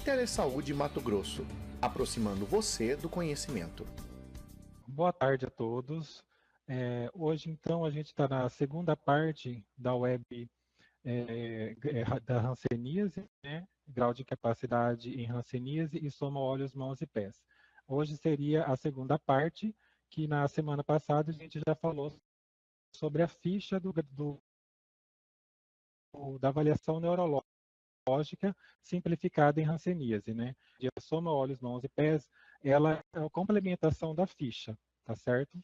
Telesaúde Mato Grosso, aproximando você do conhecimento. Boa tarde a todos. Hoje, então, a gente está na segunda parte da web da hanseníase, né? Grau de capacidade em hanseníase e soma olhos, mãos e pés. Hoje seria a segunda parte, que na semana passada a gente já falou sobre a ficha da avaliação neurológica simplificada em hanseníase, né? E a soma olhos, mãos e pés, ela é a complementação da ficha, tá certo?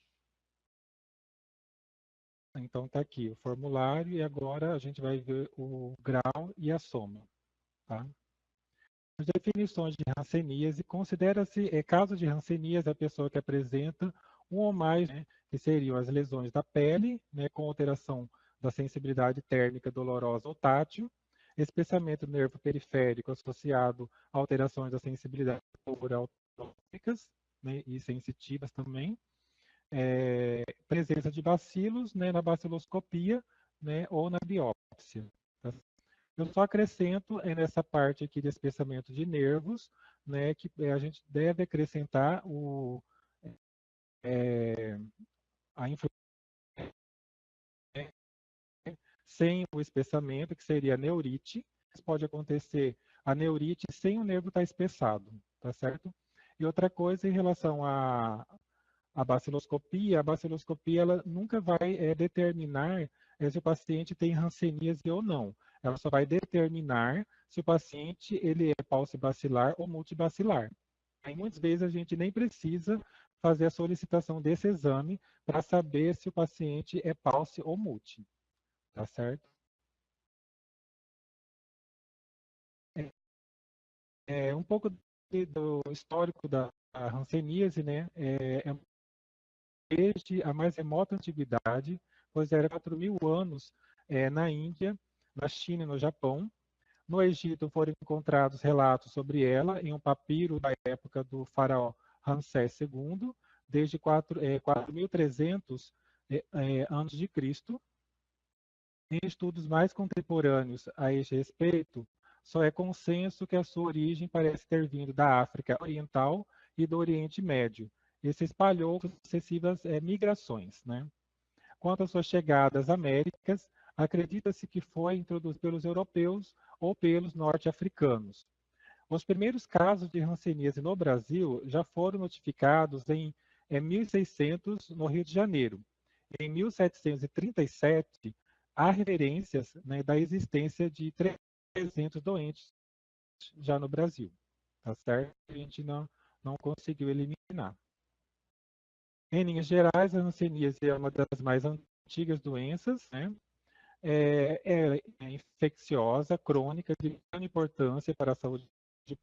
Então está aqui o formulário e agora a gente vai ver o grau e a soma. Tá? As definições de hanseníase, considera-se caso de hanseníase a pessoa que apresenta um ou mais, né, que seriam as lesões da pele, né, com alteração da sensibilidade térmica dolorosa ou tátil, espessamento do nervo periférico associado a alterações da sensibilidade autonômicas, né, e sensitivas também, presença de bacilos, né, na baciloscopia, né, ou na biópsia. Tá? Eu só acrescento nessa parte aqui de espessamento de nervos, né, que a gente deve acrescentar a influência sem o espessamento, que seria a neurite. Pode acontecer a neurite sem o nervo estar espessado, tá certo? E outra coisa em relação a baciloscopia ela nunca vai determinar se o paciente tem hanseníase ou não. Ela só vai determinar se o paciente ele é paucibacilar ou multibacilar. Aí, muitas vezes a gente nem precisa fazer a solicitação desse exame para saber se o paciente é pauci ou multi, tá certo? Um pouco do histórico da hanseníase, né? Desde a mais remota antiguidade, pois era 4.000 anos na Índia, na China e no Japão. No Egito foram encontrados relatos sobre ela em um papiro da época do faraó Ramsés II, desde 4.300 anos de Cristo. Em estudos mais contemporâneos a este respeito, só é consenso que a sua origem parece ter vindo da África Oriental e do Oriente Médio, e se espalhou por sucessivas migrações. Né? Quanto às suas chegadas às Américas, acredita-se que foi introduzida pelos europeus ou pelos norte-africanos. Os primeiros casos de hanseníase no Brasil já foram notificados em 1600 no Rio de Janeiro. Em 1737, há referências, né, da existência de 300 doentes já no Brasil. Tá certo? A gente não conseguiu eliminar. Em linhas gerais, a hanseníase é uma das mais antigas doenças, né? É infecciosa, crônica, de grande importância para a saúde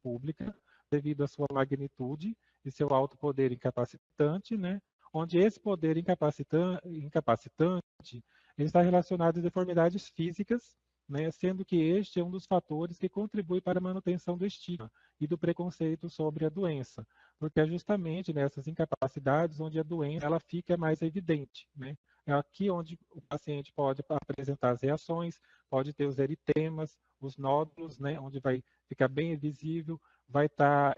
pública, devido à sua magnitude e seu alto poder incapacitante, né? Onde esse poder incapacitante está relacionado a deformidades físicas, né? Sendo que este é um dos fatores que contribui para a manutenção do estigma e do preconceito sobre a doença, porque é justamente nessas incapacidades onde a doença ela fica mais evidente, né? É aqui onde o paciente pode apresentar as reações, pode ter os eritemas, os nódulos, né, onde vai ficar bem visível, vai estar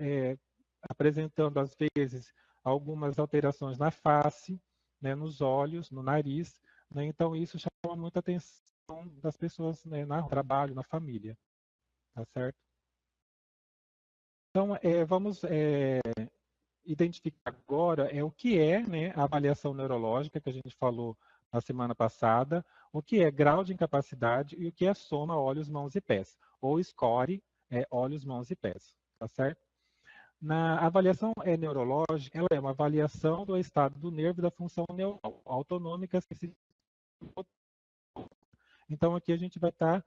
apresentando, às vezes, algumas alterações na face, né, nos olhos, no nariz. Né, então, isso chama muita atenção das pessoas, né, no trabalho, na família. Tá certo? Então, vamos identificar agora o que é, né, a avaliação neurológica que a gente falou na semana passada, o que é grau de incapacidade e o que é soma olhos, mãos e pés, ou SCORE, olhos, mãos e pés, tá certo? Na avaliação neurológica, ela é uma avaliação do estado do nervo e da função neural autonômica. Então, aqui a gente vai estar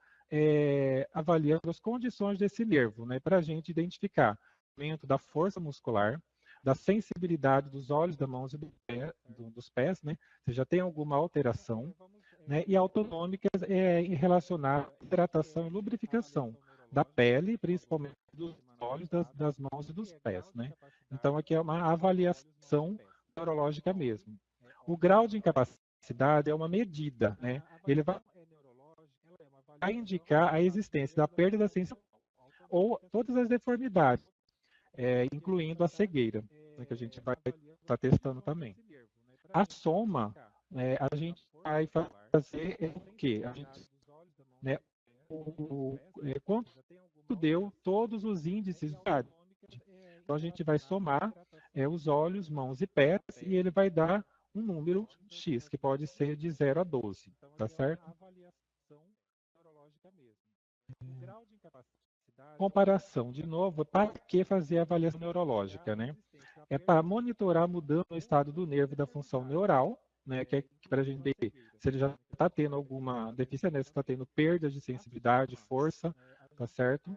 avaliando as condições desse nervo, né, para a gente identificar o aumento da força muscular, da sensibilidade dos olhos, das mãos e dos pés, né, se já tem alguma alteração, né, e autonômicas relacionadas à hidratação e lubrificação da pele, principalmente dos olhos, das mãos e dos pés. Né. Então, aqui é uma avaliação neurológica mesmo. O grau de incapacidade é uma medida, né, ele vai indicar a existência da perda da sensibilidade ou todas as deformidades, incluindo a cegueira, né, que a gente vai estar testando também. A soma, a gente vai fazer o quê? A gente, né, quanto deu todos os índices. Então, a gente vai somar os olhos, mãos e pés, e ele vai dar um número X, que pode ser de 0 a 12, tá certo? Comparação, de novo, para que fazer a avaliação neurológica, né? É para monitorar a mudança no estado do nervo e da função neural, né? Que é para a gente ver se ele já está tendo alguma deficiência, né? Se está tendo perda de sensibilidade, força, tá certo?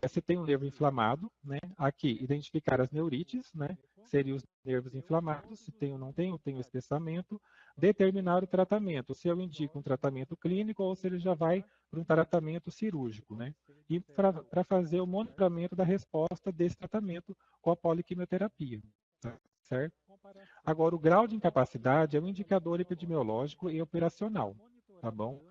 Se tem um nervo inflamado, né? Aqui, identificar as neurites, né? Seriam os nervos inflamados, se tem ou não tem, tem o espessamento, determinar o tratamento, se eu indico um tratamento clínico ou se ele já vai para um tratamento cirúrgico, né? E para fazer o monitoramento da resposta desse tratamento com a poliquimioterapia, tá certo? Agora, o grau de incapacidade é um indicador epidemiológico e operacional, tá bom?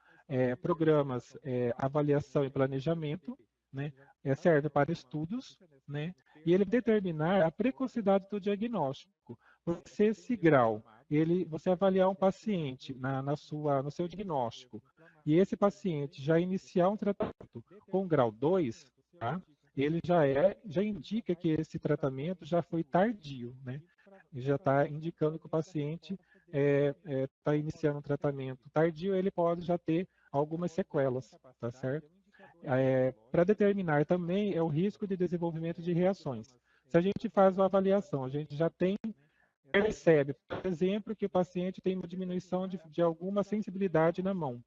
Programas, avaliação e planejamento, né? Serve para estudos, né? E ele determinar a precocidade do diagnóstico. Porque se esse grau, você avaliar um paciente no seu diagnóstico, e esse paciente já iniciar um tratamento com grau 2, tá? Ele já indica que esse tratamento já foi tardio, né? Já está indicando que o paciente está iniciando um tratamento tardio, ele pode já ter algumas sequelas, tá certo? Para determinar também o risco de desenvolvimento de reações. Se a gente faz uma avaliação, a gente já percebe, por exemplo, que o paciente tem uma diminuição de alguma sensibilidade na mão,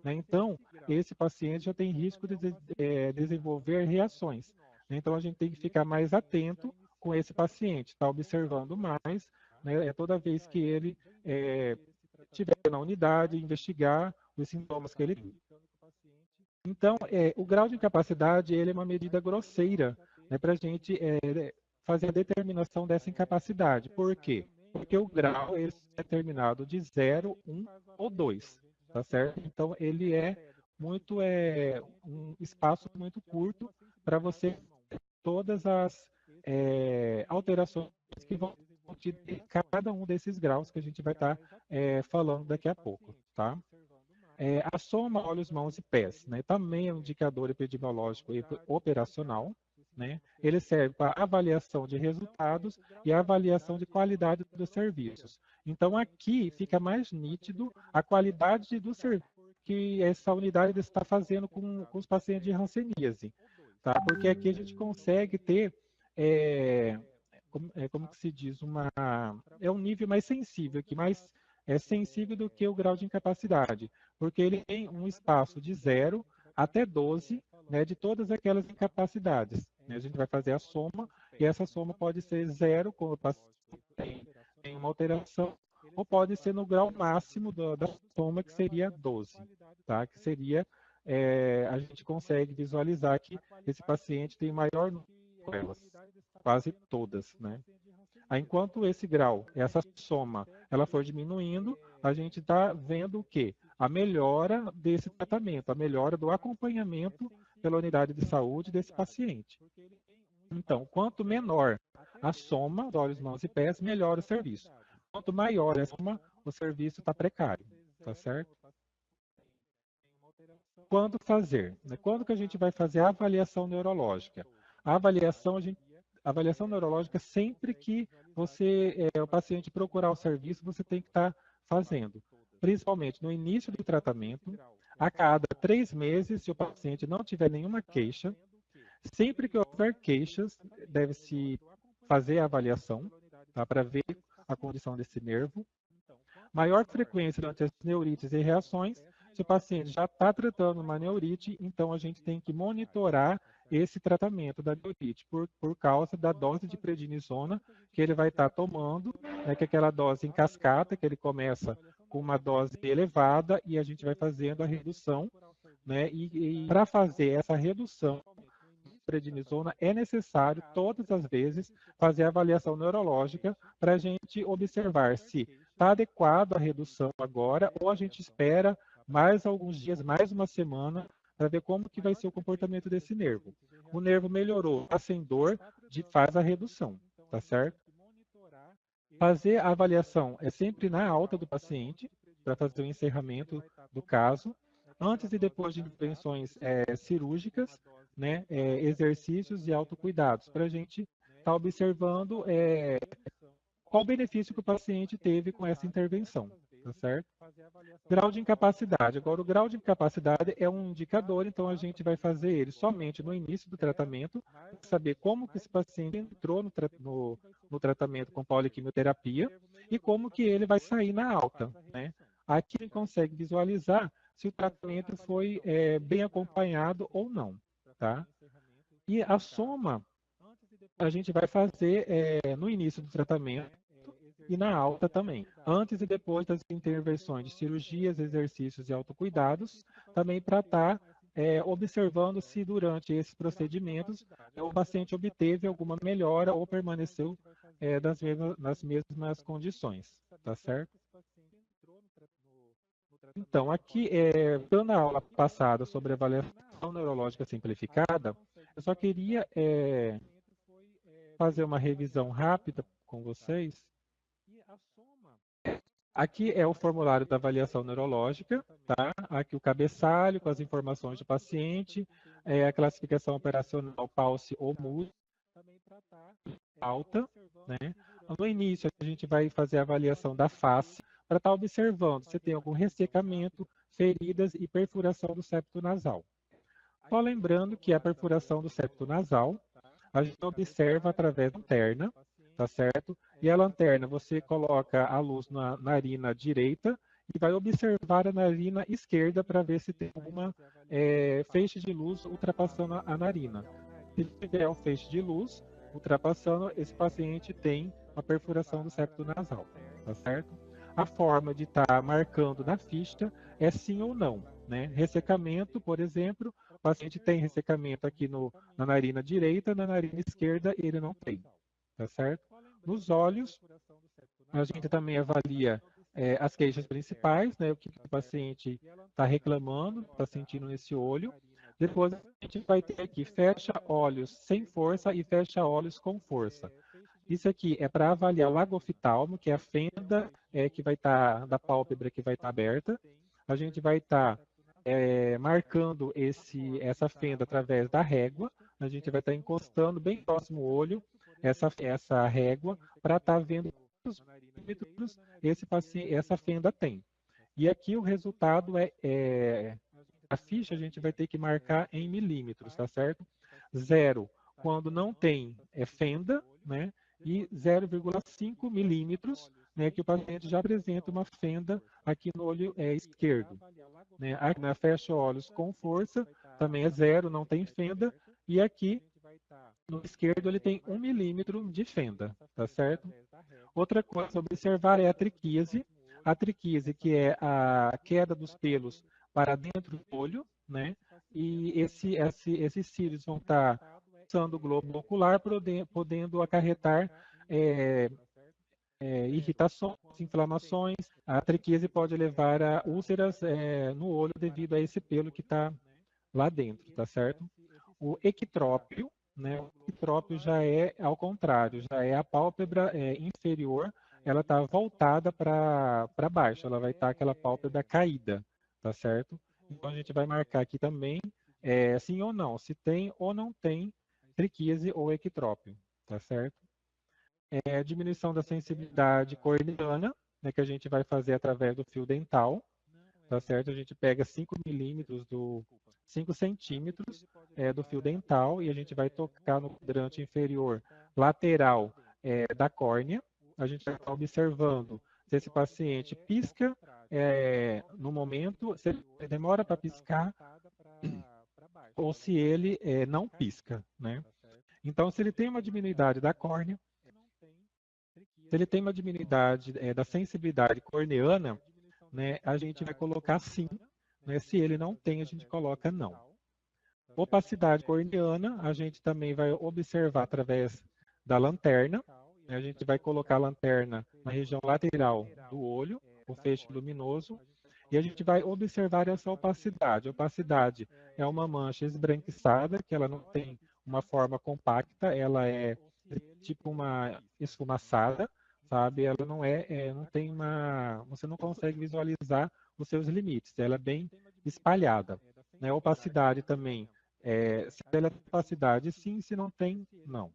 né? Então, esse paciente já tem risco de desenvolver reações, né? Então, a gente tem que ficar mais atento com esse paciente, estar observando mais, né? Toda vez que ele estiver na unidade, investigar os sintomas que ele tem. Então, o grau de incapacidade ele é uma medida grosseira, né, para a gente fazer a determinação dessa incapacidade. Por quê? Porque o grau é determinado de 0, 1 ou 2, tá certo? Então, ele é um espaço muito curto para você ter todas as alterações que vão ter cada um desses graus que a gente vai estar falando daqui a pouco, tá? A soma olhos, mãos e pés, né, também é um indicador epidemiológico e operacional, né? Ele serve para avaliação de resultados e avaliação de qualidade dos serviços. Então, aqui fica mais nítido a qualidade do serviço que essa unidade está fazendo com os pacientes de hanseníase, tá? Porque aqui a gente consegue ter, como que se diz, um nível mais sensível, que mais sensível do que o grau de incapacidade, porque ele tem um espaço de 0 até 12, né, de todas aquelas incapacidades, né? A gente vai fazer a soma, e essa soma pode ser 0, quando o paciente tem uma alteração, ou pode ser no grau máximo da soma, que seria 12, tá? Que seria, a gente consegue visualizar que esse paciente tem maior número de sequelas, quase todas, né? Enquanto esse grau, essa soma, ela for diminuindo, a gente está vendo o quê? A melhora desse tratamento, a melhora do acompanhamento pela unidade de saúde desse paciente. Então, quanto menor a soma de olhos, mãos e pés, melhor o serviço. Quanto maior a soma, o serviço está precário, tá certo? Quando fazer? Quando que a gente vai fazer a avaliação neurológica? A avaliação neurológica, sempre que o paciente procurar o serviço, você tem que estar fazendo. Principalmente no início do tratamento, a cada 3 meses, se o paciente não tiver nenhuma queixa. Sempre que houver queixas, deve-se fazer a avaliação, tá, para ver a condição desse nervo. Maior frequência durante as neurites e reações. Se o paciente já está tratando uma neurite, então a gente tem que monitorar esse tratamento da neurite, por causa da dose de prednisona que ele vai estar tomando, né, que é aquela dose em cascata, que ele começa com uma dose elevada e a gente vai fazendo a redução, né, e para fazer essa redução de prednisona é necessário, todas as vezes, fazer a avaliação neurológica para a gente observar se está adequado a redução agora ou a gente espera mais alguns dias, mais uma semana, para ver como que vai ser o comportamento desse nervo. o nervo melhorou, está sem dor, faz a redução, tá certo? Fazer a avaliação é sempre na alta do paciente, para fazer o encerramento do caso, antes e depois de intervenções cirúrgicas, né, exercícios e autocuidados, para a gente estar observando qual o benefício que o paciente teve com essa intervenção, tá certo? Grau de incapacidade. Agora, o grau de incapacidade é um indicador, então a gente vai fazer ele somente no início do tratamento, para saber como que esse paciente entrou no tratamento com poliquimioterapia e como que ele vai sair na alta, né? Aqui a gente consegue visualizar se o tratamento foi bem acompanhado ou não, tá? E a soma a gente vai fazer no início do tratamento e na alta também, antes e depois das intervenções de cirurgias, exercícios e autocuidados, também para estar observando se durante esses procedimentos o paciente obteve alguma melhora ou permaneceu nas mesmas condições, tá certo? Então, aqui, dando a aula passada sobre avaliação neurológica simplificada, eu só queria fazer uma revisão rápida com vocês. Aqui é o formulário da avaliação neurológica, tá? Aqui o cabeçalho com as informações do paciente, a classificação operacional PAUSE ou MUSE, alta, né? No início a gente vai fazer a avaliação da face para estar observando se tem algum ressecamento, feridas e perfuração do septo nasal. Só lembrando que a perfuração do septo nasal a gente observa através da lanterna, tá certo? E a lanterna, você coloca a luz na narina direita e vai observar a narina esquerda para ver se tem alguma feixe de luz ultrapassando a narina. Se tiver um feixe de luz ultrapassando, esse paciente tem uma perfuração do septo nasal, tá certo? A forma de estar marcando na ficha é sim ou não, né? Ressecamento, por exemplo, o paciente tem ressecamento aqui na narina direita, na narina esquerda ele não tem, tá certo? Nos olhos, a gente também avalia as queixas principais, né? O que o paciente está reclamando, está sentindo nesse olho. Depois a gente vai ter aqui, fecha olhos sem força e fecha olhos com força. Isso aqui é para avaliar o lagoftalmo, que é a fenda que vai estar, da pálpebra que vai estar aberta. A gente vai estar marcando essa fenda através da régua. A gente vai estar encostando bem próximo ao olho essa régua para estar vendo quantos milímetros essa fenda tem. E aqui o resultado a ficha a gente vai ter que marcar em milímetros, tá certo? 0 quando não tem fenda, né? E 0,5 milímetros, né, que o paciente já apresenta uma fenda aqui no olho esquerdo. Né? Aqui na fecha olhos com força, também é 0, não tem fenda. E aqui no esquerdo ele tem 1 milímetro de fenda, tá certo? Outra coisa a observar é a triquíase. A triquíase, que é a queda dos pelos para dentro do olho, né? E esses cílios vão estar passando o globo ocular, podendo acarretar irritações, inflamações. A triquíase pode levar a úlceras no olho devido a esse pelo que está lá dentro, tá certo? O equitrópio, né? O equitrópio já é ao contrário, já é a pálpebra inferior, ela está voltada para baixo, ela vai estar aquela pálpebra caída, tá certo? Então a gente vai marcar aqui também sim ou não, se tem ou não tem triquíase ou equitrópio, tá certo? Diminuição da sensibilidade corneana, né, que a gente vai fazer através do fio dental, tá certo? A gente pega 5 milímetros 5 centímetros do fio dental e a gente vai tocar no quadrante inferior lateral da córnea. A gente vai estar observando se esse paciente pisca no momento, se ele demora para piscar ou se ele não pisca, né? Então, se ele tem uma diminuidade da córnea, se ele tem uma diminuidade da sensibilidade corneana, né, a gente vai colocar sim, né? Se ele não tem, a gente coloca não. Opacidade corneana, a gente também vai observar através da lanterna. A gente vai colocar a lanterna na região lateral do olho, o feixe luminoso, e a gente vai observar essa opacidade. A opacidade é uma mancha esbranquiçada, que ela não tem uma forma compacta, ela é tipo uma esfumaçada, sabe? Ela não tem você não consegue visualizar os seus limites, ela é bem espalhada, né? Opacidade também, se ela tem opacidade, sim, se não tem, não.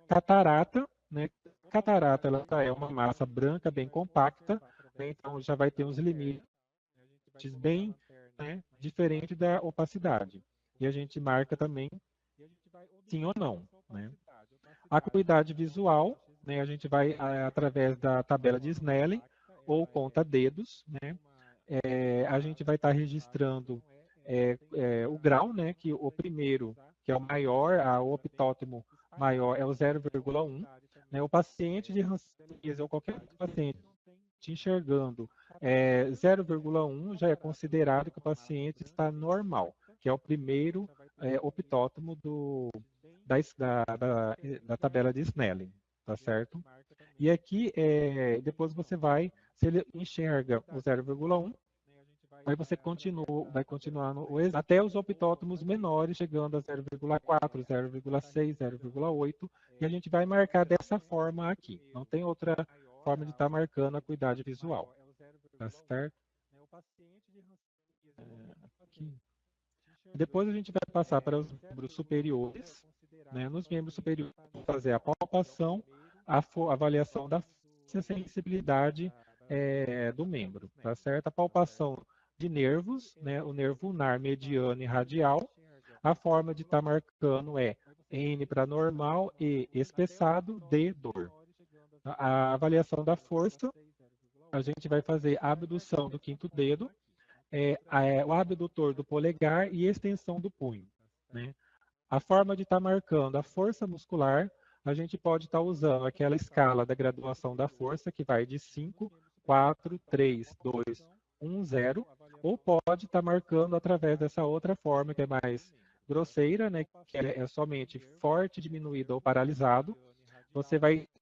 Catarata, né? Catarata, ela é uma massa branca bem compacta, né? Então já vai ter uns limites bem, né, diferente da opacidade. E a gente marca também sim ou não, né? A acuidade visual, né, a gente vai através da tabela de Snellen ou conta dedos, né? A gente vai estar registrando o grau, né, que o primeiro, que é o maior, o optótomo maior é o 0,1, né? O paciente de Hanseníase ou qualquer paciente te enxergando 0,1 já é considerado que o paciente está normal, que é o primeiro optótomo da tabela de Snellen, tá certo? E aqui, depois você vai, se ele enxerga o 0,1, aí você vai continuar até os optótomos menores, chegando a 0,4, 0,6, 0,8, e a gente vai marcar dessa forma aqui. Não tem outra forma de estar marcando a acuidade visual, tá certo? Aqui. Depois a gente vai passar para os membros superiores, né? Nos membros superiores, vamos fazer a palpação, a avaliação da sensibilidade do membro, tá certo? A palpação de nervos, né? O nervo ulnar, mediano e radial. A forma de estar marcando é N para normal, E espessado, D dor. A avaliação da força, a gente vai fazer a abdução do quinto dedo, o abdutor do polegar e extensão do punho, né? A forma de estar marcando a força muscular, a gente pode estar usando aquela escala da graduação da força, que vai de 5, 4, 3, 2, 1, 0, ou pode estar marcando através dessa outra forma, que é mais grosseira, né, que é somente forte, diminuído ou paralisado.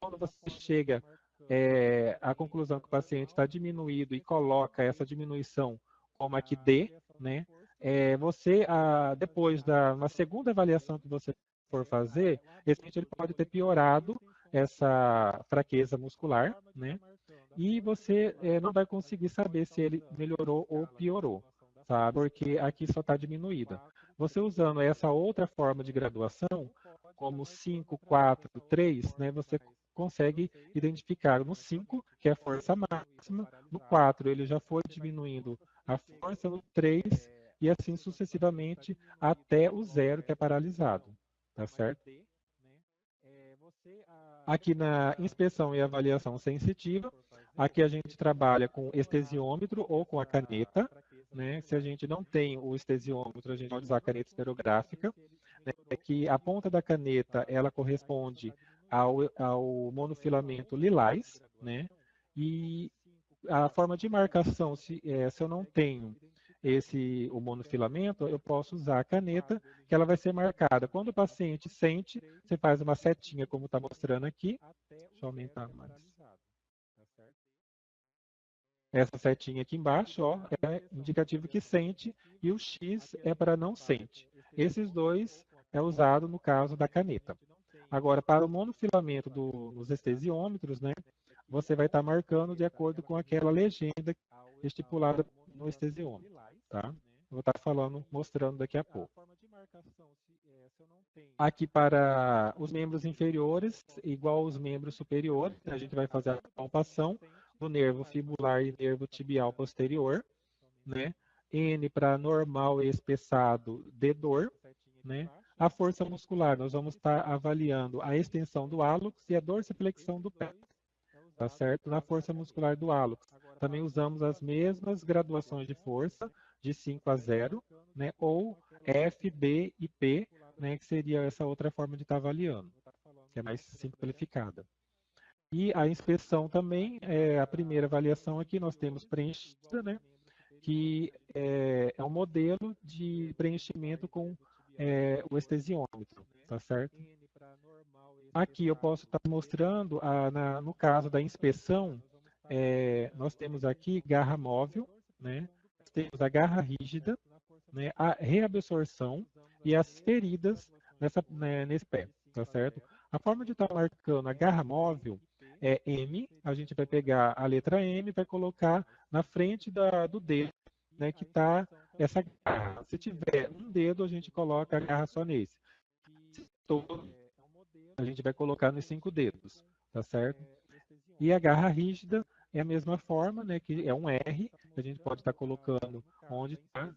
Quando você chega à conclusão que o paciente está diminuído e coloca essa diminuição como aqui D, né? Depois uma segunda avaliação que você for fazer, esse paciente ele pode ter piorado essa fraqueza muscular, né? E você não vai conseguir saber se ele melhorou ou piorou, sabe? Porque aqui só está diminuída. Você usando essa outra forma de graduação, como 5, 4, 3, né? Você consegue identificar no 5, que é a força máxima, no 4 ele já foi diminuindo a força, no 3 e assim sucessivamente até o 0, que é paralisado, tá certo? Aqui na inspeção e avaliação sensitiva, aqui a gente trabalha com estesiômetro ou com a caneta, né? Se a gente não tem o estesiômetro, a gente pode usar a caneta esferográfica, né? Que a ponta da caneta, ela corresponde ao monofilamento lilás, né? E a forma de marcação, se eu não tenho o monofilamento, eu posso usar a caneta, que ela vai ser marcada. Quando o paciente sente, você faz uma setinha, como está mostrando aqui. Deixa eu aumentar mais. Essa setinha aqui embaixo, ó, é indicativo que sente, e o X é para não sente. Esses dois é usado no caso da caneta. Agora, para o monofilamento nos estesiômetros, né, você vai estar marcando de acordo com aquela legenda estipulada no estesiômetro, tá? Vou estar mostrando daqui a pouco. Aqui para os membros inferiores, igual os membros superiores, a gente vai fazer a palpação do nervo fibular e nervo tibial posterior, né? N para normal e espessado de dor, né? A força muscular, nós vamos estar avaliando a extensão do hálux e a dorsiflexão do pé, tá certo? Na força muscular do hálux, também usamos as mesmas graduações de força, de 5 a 0, né? Ou F, B e P, né? Que seria essa outra forma de estar avaliando, que é mais simplificada. E a inspeção também, a primeira avaliação aqui nós temos preenchida, né? Que é um modelo de preenchimento com o estesiômetro, tá certo? Aqui eu posso estar mostrando, no caso da inspeção, nós temos aqui garra móvel, né? Temos a garra rígida, né? A reabsorção e as feridas nesse pé, tá certo? A forma de estar marcando a garra móvel é M, a gente vai pegar a letra M e vai colocar na frente do dedo, né, que está essa garra. Se tiver um dedo, a gente coloca a garra só nesse. Se todo, a gente vai colocar nos 5 dedos, tá certo? E a garra rígida é a mesma forma, né, que é um R, que a gente pode estar colocando onde está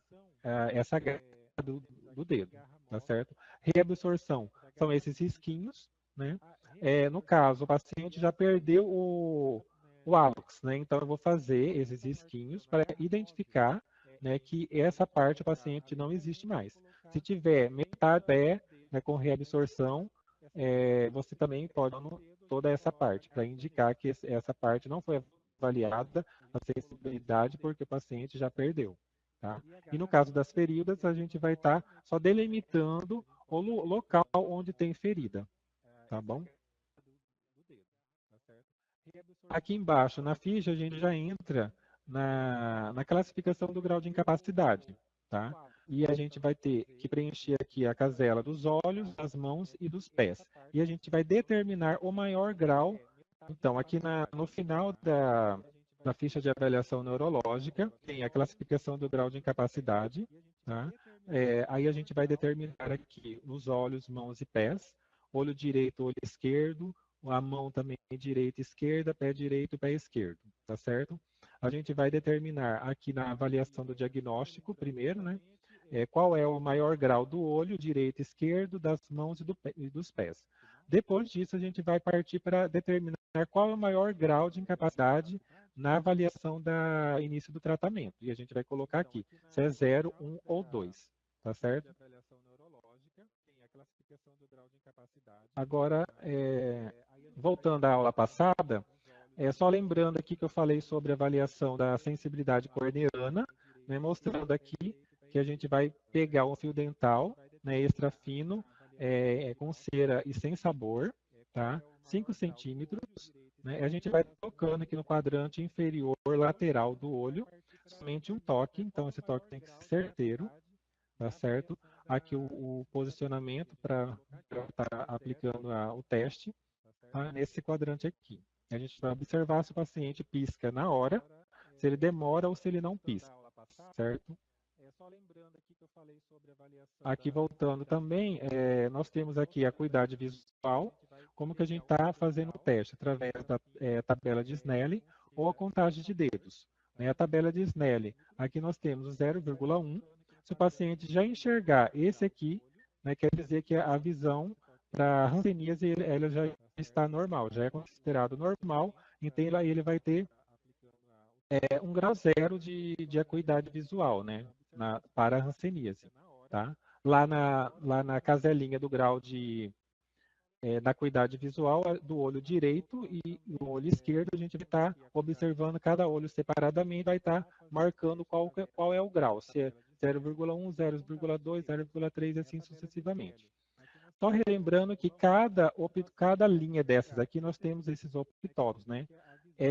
essa garra do dedo, tá certo? Reabsorção são esses risquinhos, né? No caso, o paciente já perdeu o hálux, né? Então eu vou fazer esses risquinhos para identificar, né, que essa parte do paciente não existe mais. Se tiver metade pé, né, com reabsorção, você também pode toda essa parte, para indicar que essa parte não foi avaliada, a sensibilidade, porque o paciente já perdeu. Tá? E no caso das feridas, a gente vai estar só delimitando o local onde tem ferida. Tá bom? Aqui embaixo, na ficha, a gente já entra na classificação do grau de incapacidade. Tá? E a gente vai ter que preencher aqui a casela dos olhos, das mãos e dos pés. E a gente vai determinar o maior grau. Então, aqui no final da ficha de avaliação neurológica, tem a classificação do grau de incapacidade. Tá? Aí a gente vai determinar aqui os olhos, mãos e pés. Olho direito, olho esquerdo, a mão também direita, esquerda, pé direito, pé esquerdo, tá certo? A gente vai determinar aqui na avaliação do diagnóstico, primeiro, né? Qual é o maior grau do olho, direito, esquerdo, das mãos e dos pés. Depois disso, a gente vai partir para determinar qual é o maior grau de incapacidade na avaliação do início do tratamento. E a gente vai colocar aqui, se é 0, 1 ou 2, tá certo? Agora, voltando à aula passada, só lembrando aqui que eu falei sobre a avaliação da sensibilidade corneana, né, mostrando aqui que a gente vai pegar um fio dental, né, extra fino, com cera e sem sabor, tá? 5 centímetros, né? A gente vai tocando aqui no quadrante inferior lateral do olho, somente um toque, então esse toque tem que ser certeiro, tá certo? Aqui o posicionamento para estar aplicando o teste, tá? Nesse quadrante aqui. A gente vai observar se o paciente pisca na hora, se ele demora ou se ele não pisca, certo? Aqui voltando também, nós temos aqui a acuidade visual, como que a gente está fazendo o teste? Através da tabela de Snellen ou a contagem de dedos. Né? A tabela de Snellen, aqui nós temos o 0,1. Se o paciente já enxergar esse aqui, né, quer dizer que a visão para hanseníase ela já está normal, já é considerado normal, então ele vai ter um grau zero de acuidade visual, né, para a hanseníase. Tá? Lá na caselinha do grau da acuidade visual do olho direito e o olho esquerdo, a gente vai estar observando cada olho separadamente, vai estar marcando qual é o grau, se é 0,1, 0,2, 0,3 e assim sucessivamente. Só relembrando que cada linha dessas aqui, nós temos esses optótons, né?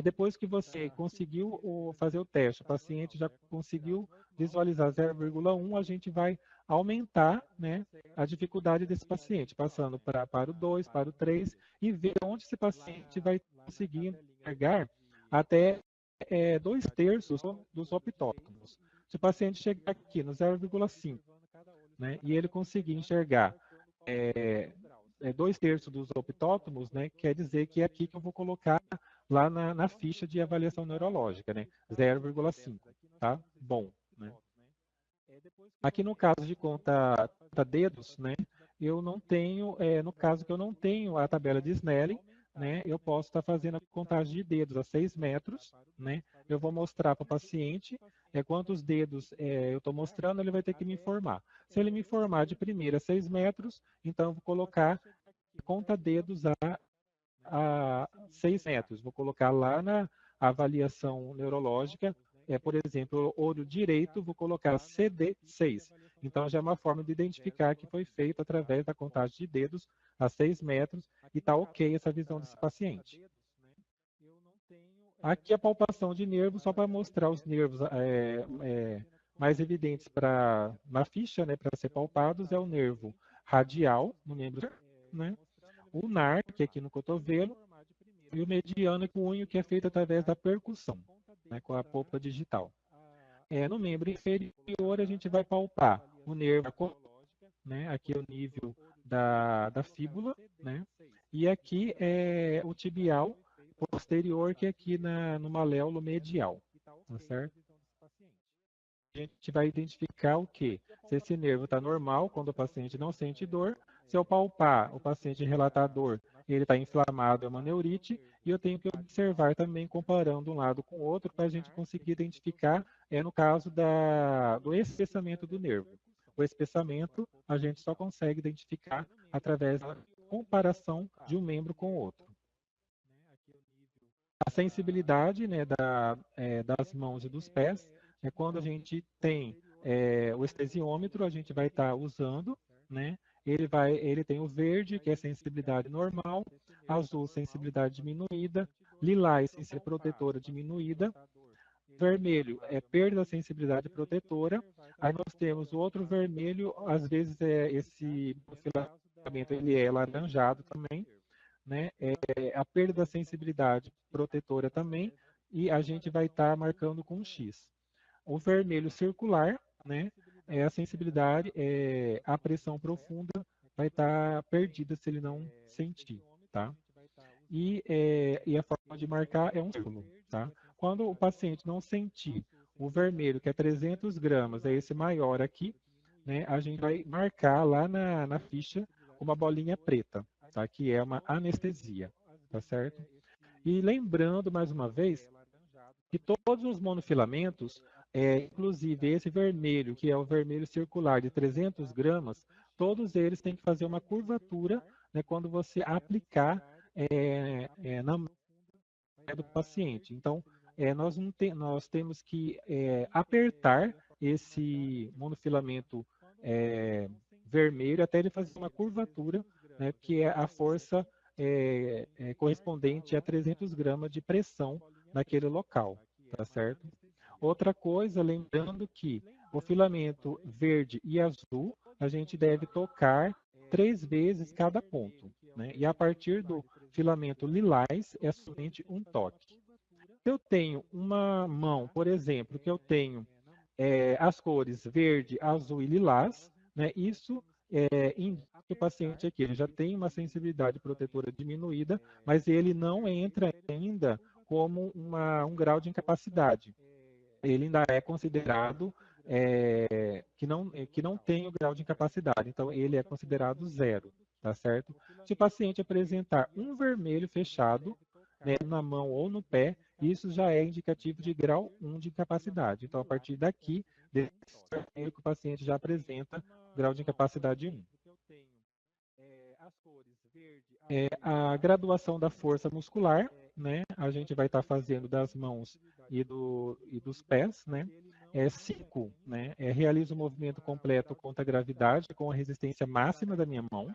Depois que você conseguiu fazer o teste, o paciente já conseguiu visualizar 0,1, a gente vai aumentar, né, a dificuldade desse paciente, passando para o 2, para o 3, e ver onde esse paciente vai conseguir enxergar até 2/3 dos optótons. Se o paciente chegar aqui no 0,5, né, e ele conseguir enxergar 2/3 dos optótomos, né, quer dizer que é aqui que eu vou colocar lá na ficha de avaliação neurológica, né, 0,5, tá? Bom, né? Aqui no caso de conta dedos, né, eu não tenho, no caso que eu não tenho a tabela de Snellen, né, eu posso estar fazendo a contagem de dedos a 6 metros, né, eu vou mostrar para o paciente quantos dedos eu estou mostrando, ele vai ter que me informar. Se ele me informar de primeira 6 metros, então eu vou colocar conta dedos a 6 metros. Vou colocar lá na avaliação neurológica, por exemplo, olho direito, vou colocar CD6. Então, já é uma forma de identificar que foi feito através da contagem de dedos a 6 metros e está ok essa visão desse paciente. Aqui a palpação de nervo, só para mostrar os nervos mais evidentes na ficha, né, para ser palpados, é o nervo radial no membro, né? O ulnar, que é aqui no cotovelo, e o mediano e punho, que é feito através da percussão, né, com a polpa digital. No membro inferior, a gente vai palpar o nervo, né, aqui é o nível da fíbula, né, e aqui é o tibial posterior, que é aqui no maléolo medial, tá certo? A gente vai identificar o quê? Se esse nervo está normal, quando o paciente não sente dor. Se eu palpar, o paciente relatar dor, ele está inflamado, é uma neurite, e eu tenho que observar também, comparando um lado com o outro, para a gente conseguir identificar, no caso do espessamento do nervo. O espessamento, a gente só consegue identificar através da comparação de um membro com o outro. A sensibilidade, né, das mãos e dos pés, é quando a gente tem o estesiômetro, a gente vai estar usando, né? Ele tem o verde, que é sensibilidade normal, azul, sensibilidade diminuída, lilás, sensibilidade protetora diminuída, vermelho é perda da sensibilidade protetora, aí nós temos o outro vermelho, às vezes esse filamento ele é laranjado também, né? A perda da sensibilidade protetora também, e a gente vai estar marcando com um X. O vermelho circular, né? A sensibilidade, a pressão profunda vai estar perdida se ele não sentir, tá? E a forma de marcar é um círculo, tá? Quando o paciente não sentir o vermelho, que é 300 gramas, é esse maior aqui, né? A gente vai marcar lá na ficha uma bolinha preta, tá? Que é uma anestesia, tá certo? E lembrando, mais uma vez, que todos os monofilamentos, inclusive esse vermelho, que é o vermelho circular de 300 gramas, todos eles têm que fazer uma curvatura, né, quando você aplicar na mão do paciente. Então, nós temos que apertar esse monofilamento vermelho até ele fazer uma curvatura, né, que é a força correspondente a 300 gramas de pressão naquele local, tá certo? Outra coisa, lembrando que o filamento verde e azul, a gente deve tocar 3 vezes cada ponto, né? E a partir do filamento lilás, é somente um toque. Se eu tenho uma mão, por exemplo, que eu tenho as cores verde, azul e lilás, né? Isso indica que o paciente aqui ele já tem uma sensibilidade protetora diminuída, mas ele não entra ainda como um grau de incapacidade. Ele ainda é considerado que não tem o grau de incapacidade, então ele é considerado zero, tá certo? Se o paciente apresentar um vermelho fechado, né, na mão ou no pé, isso já é indicativo de grau 1 de incapacidade. Então, a partir daqui, desse vermelho que o paciente já apresenta grau de incapacidade 1. A graduação da força muscular, né? A gente vai estar fazendo das mãos e dos pés, né? 5, né? Realiza o movimento completo contra a gravidade com a resistência máxima da minha mão.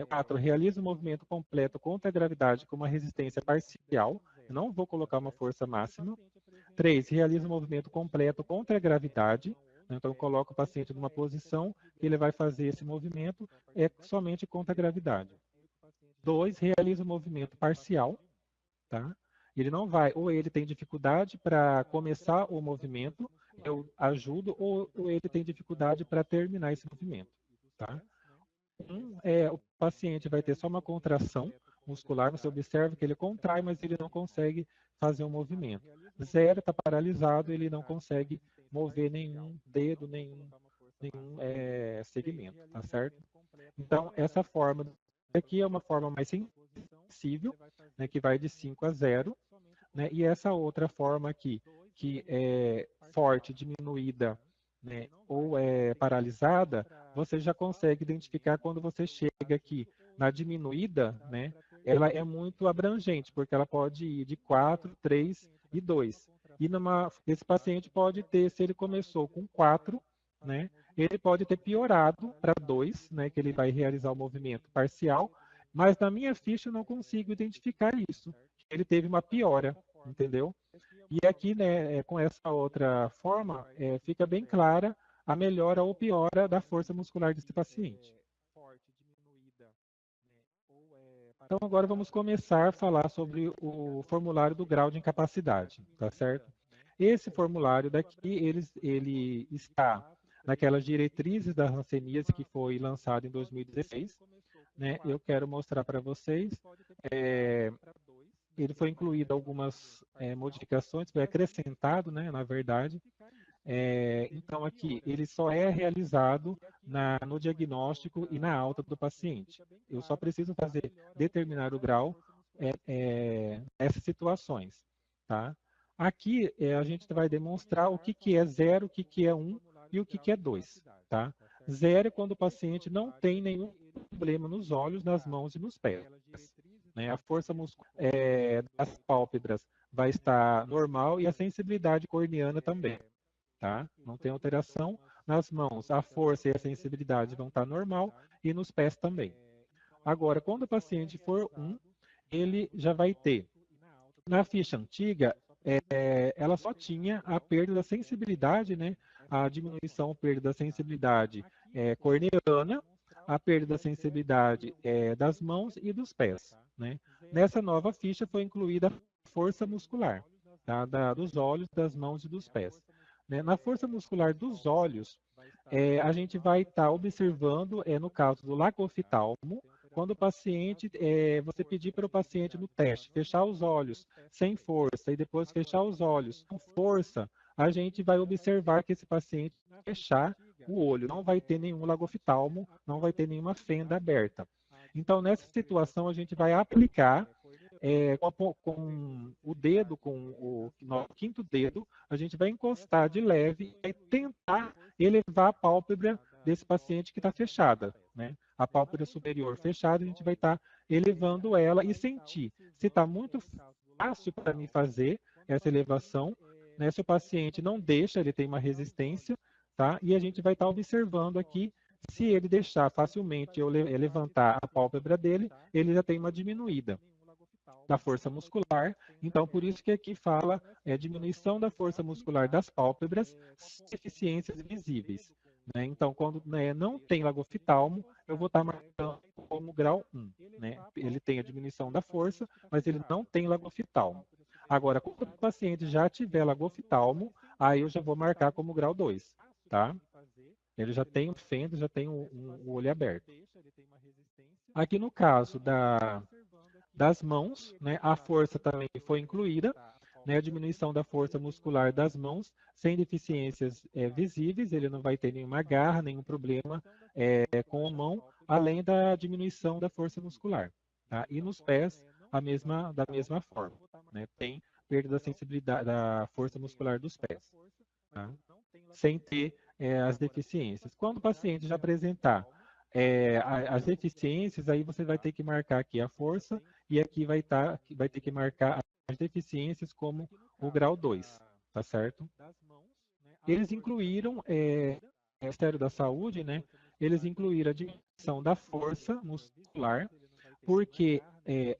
4, realiza o movimento completo contra a gravidade com uma resistência parcial. Eu não vou colocar uma força máxima. 3, realiza o movimento completo contra a gravidade. Então, coloca o paciente numa posição que ele vai fazer esse movimento somente contra a gravidade. 2, realiza o movimento parcial, tá? Ele não vai, ou ele tem dificuldade para começar o movimento, eu ajudo, ou ele tem dificuldade para terminar esse movimento, tá? O paciente vai ter só uma contração muscular, você observa que ele contrai, mas ele não consegue fazer um movimento. 0 está paralisado, ele não consegue mover nenhum dedo, nenhum segmento, tá certo? Então, essa forma aqui é uma forma mais sensível, né, que vai de 5 a 0, né, e essa outra forma aqui, que é forte, diminuída, né, ou paralisada, você já consegue identificar quando você chega aqui na diminuída, né, ela é muito abrangente, porque ela pode ir de 4, 3 e 2. E esse paciente pode ter, se ele começou com 4, né, ele pode ter piorado para 2, né, que ele vai realizar o movimento parcial, mas na minha ficha eu não consigo identificar isso. Ele teve uma piora, entendeu? E aqui, né, com essa outra forma, fica bem clara a melhora ou piora da força muscular desse paciente. Então, agora vamos começar a falar sobre o formulário do grau de incapacidade, tá certo? Esse formulário daqui, ele está naquelas diretrizes da hanseníase que foi lançado em 2016, né? Eu quero mostrar para vocês, ele foi incluído algumas modificações, foi acrescentado, né, na verdade. Então, aqui, ele só é realizado no diagnóstico e na alta do paciente. Eu só preciso determinar o grau nessas situações, tá? Aqui, a gente vai demonstrar o que é 0, o que é 1 e o que é 2, tá? 0 é quando o paciente não tem nenhum problema nos olhos, nas mãos e nos pés, né? A força muscular das pálpebras vai estar normal e a sensibilidade corneana também. Tá? Não tem alteração. Nas mãos, a força e a sensibilidade vão estar normal e nos pés também. Agora, quando o paciente for 1, ele já vai ter. Na ficha antiga, ela só tinha a perda da sensibilidade, né? A diminuição, perda da sensibilidade corneana, a perda da sensibilidade das mãos e dos pés, né? Nessa nova ficha foi incluída a força muscular, tá? Dos olhos, das mãos e dos pés. Né? Na força muscular dos olhos, a gente vai estar observando, no caso do lagoftalmo, quando o paciente, você pedir para o paciente no teste fechar os olhos sem força e depois fechar os olhos com força, a gente vai observar que esse paciente fechar o olho, não vai ter nenhum lagoftalmo, não vai ter nenhuma fenda aberta. Então, nessa situação, a gente vai aplicar com o dedo, com o quinto dedo, a gente vai encostar de leve e tentar elevar a pálpebra desse paciente que está fechada, né? A pálpebra superior fechada, a gente vai estar elevando ela e sentir se está muito fácil para mim fazer essa elevação, né? Se o paciente não deixa, ele tem uma resistência, tá? E a gente vai estar observando aqui se ele deixar facilmente eu levantar a pálpebra dele, ele já tem uma diminuída da força muscular. Então, por isso que aqui fala diminuição da força muscular das pálpebras, deficiências visíveis. Né? Então, quando não tem lagoftalmo, eu vou estar marcando como grau 1. Né? Ele tem a diminuição da força, mas ele não tem lagoftalmo. Agora, quando o paciente já tiver lagoftalmo, aí eu já vou marcar como grau 2. Tá? Ele já tem o fendo, já tem o olho aberto. Aqui no caso das mãos, né, a força também foi incluída, né, a diminuição da força muscular das mãos, sem deficiências visíveis, ele não vai ter nenhuma garra, nenhum problema com a mão, além da diminuição da força muscular. Tá? E nos pés, da mesma forma. Né? Tem perda da sensibilidade, da força muscular dos pés. Tá? Sem ter as deficiências. Quando o paciente já apresentar as deficiências, aí você vai ter que marcar aqui a força e aqui vai ter que marcar as deficiências como o grau 2, tá certo? Eles incluíram, o Ministério da Saúde, né? Eles incluíram a diminuição da força muscular, porque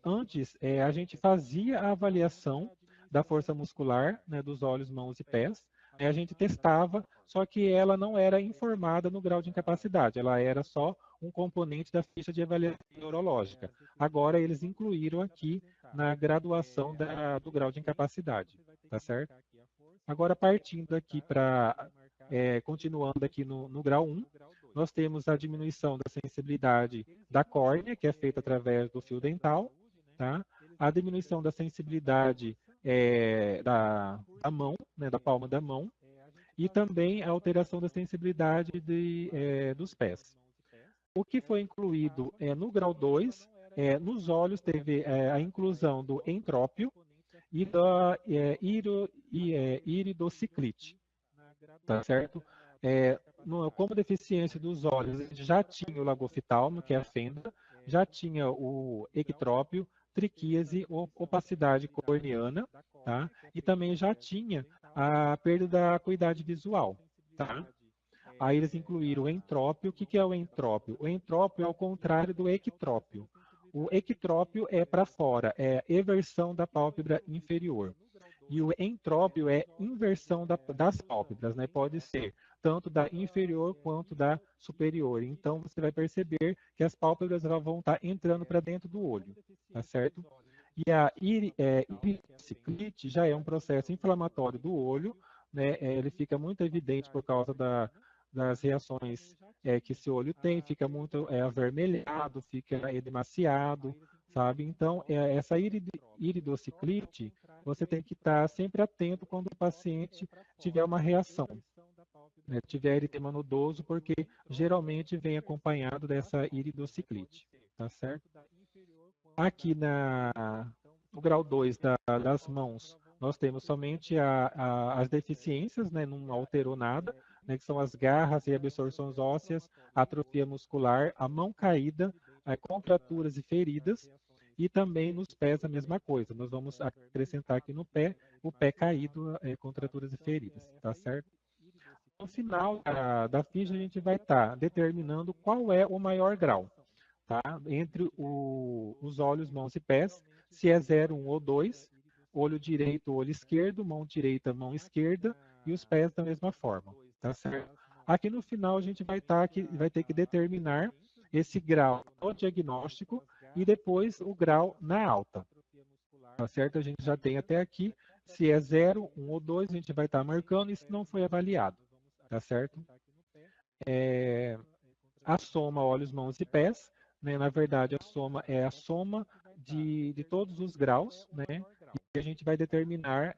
antes a gente fazia a avaliação da força muscular, né, dos olhos, mãos e pés, a gente testava, só que ela não era informada no grau de incapacidade, ela era só um componente da ficha de avaliação neurológica. Agora eles incluíram aqui na graduação do grau de incapacidade, tá certo? Agora partindo aqui continuando aqui no grau 1, nós temos a diminuição da sensibilidade da córnea, que é feita através do fio dental, tá? A diminuição da sensibilidade da mão, né, da palma da mão, e também a alteração da sensibilidade dos pés. O que foi incluído no grau 2, nos olhos teve a inclusão do entrópio e da iridociclite, tá certo? Como deficiência dos olhos, já tinha o lagoftalmo, que é a fenda, já tinha o ectrópio, triquíase, opacidade corneana, tá? E também já tinha a perda da acuidade visual, tá? Aí eles incluíram o entrópio. O que é o entrópio? O entrópio é o contrário do ectrópio. O ectrópio é para fora, é eversão da pálpebra inferior. E o entrópio é inversão das pálpebras, né? Pode ser tanto da inferior quanto da superior. Então, você vai perceber que as pálpebras elas vão estar entrando para dentro do olho, tá certo? E a iridociclite já é um processo inflamatório do olho, né? Ele fica muito evidente por causa das reações que esse olho tem, fica muito avermelhado, fica edemaciado, sabe? Então, essa iridociclite, você tem que estar sempre atento quando o paciente tiver uma reação, né? Tiver eritema nodoso, porque geralmente vem acompanhado dessa iridociclite, tá certo? Aqui no grau 2 das mãos, nós temos somente as deficiências, né? Não alterou nada, né? Que são as garras e absorções ósseas, atrofia muscular, a mão caída, contraturas e feridas, e também nos pés a mesma coisa. Nós vamos acrescentar aqui no pé, o pé caído, contraturas e feridas, tá certo? No final da ficha, a gente vai estar determinando qual é o maior grau, tá? Entre os olhos, mãos e pés, se é 0, 1 ou 2, olho direito, olho esquerdo, mão direita, mão esquerda, e os pés da mesma forma, tá certo? Aqui no final, a gente vai ter que determinar esse grau no diagnóstico e depois o grau na alta, tá certo? A gente já tem até aqui, se é 0, 1 ou 2, a gente vai estar marcando, e se não foi avaliado, tá certo? A soma olhos, mãos e pés, né? Na verdade, a soma é a soma de todos os graus, né? E a gente vai determinar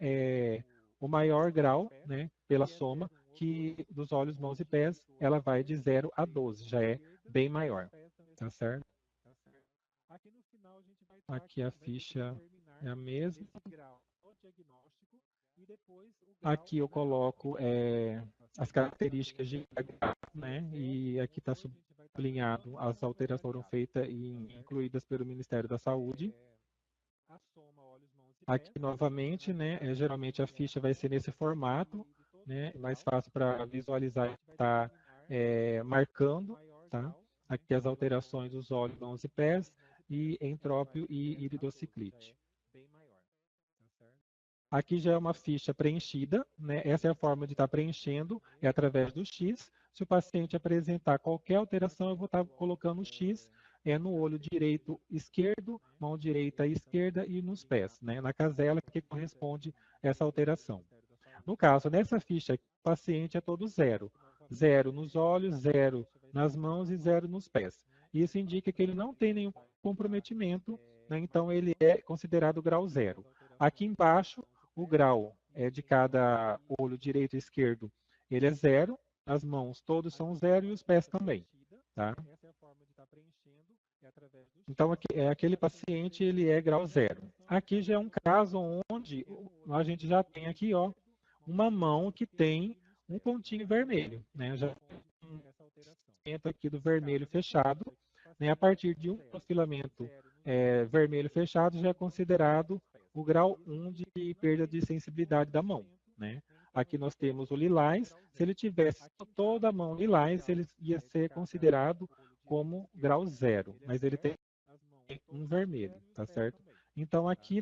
o maior grau, né? Pela soma, que dos olhos, mãos e pés, ela vai de 0 a 12, já é bem maior, tá certo? Aqui a ficha é a mesma. Aqui eu coloco as características de cada, né? E aqui está sublinhado as alterações foram feitas e incluídas pelo Ministério da Saúde. Aqui novamente, né? Geralmente a ficha vai ser nesse formato, né? Mais fácil para visualizar, tá marcando, tá? Aqui as alterações dos olhos, mãos e pés e entrópio e iridociclite. Aqui já é uma ficha preenchida, né? Essa é a forma de estar preenchendo, é através do X. Se o paciente apresentar qualquer alteração, eu vou estar colocando o X no olho direito esquerdo, mão direita esquerda e nos pés, né? Na casela que corresponde essa alteração. No caso, nessa ficha aqui, o paciente é todo 0. 0 nos olhos, 0 nas mãos e 0 nos pés. Isso indica que ele não tem nenhum comprometimento, né? Então ele é considerado grau 0. Aqui embaixo, o grau de cada olho direito e esquerdo, ele é 0, as mãos todos são 0 e os pés também, tá? Então, aquele paciente, ele é grau 0. Aqui já é um caso onde a gente já tem aqui, ó, uma mão que tem um pontinho vermelho, né? Já tem um aqui do vermelho fechado, né? A partir de um filamento vermelho fechado já é considerado o grau 1 de perda de sensibilidade da mão, né? Aqui nós temos o lilás. Se ele tivesse toda a mão lilás, ele ia ser considerado como grau 0, mas ele tem um vermelho, tá certo? Então aqui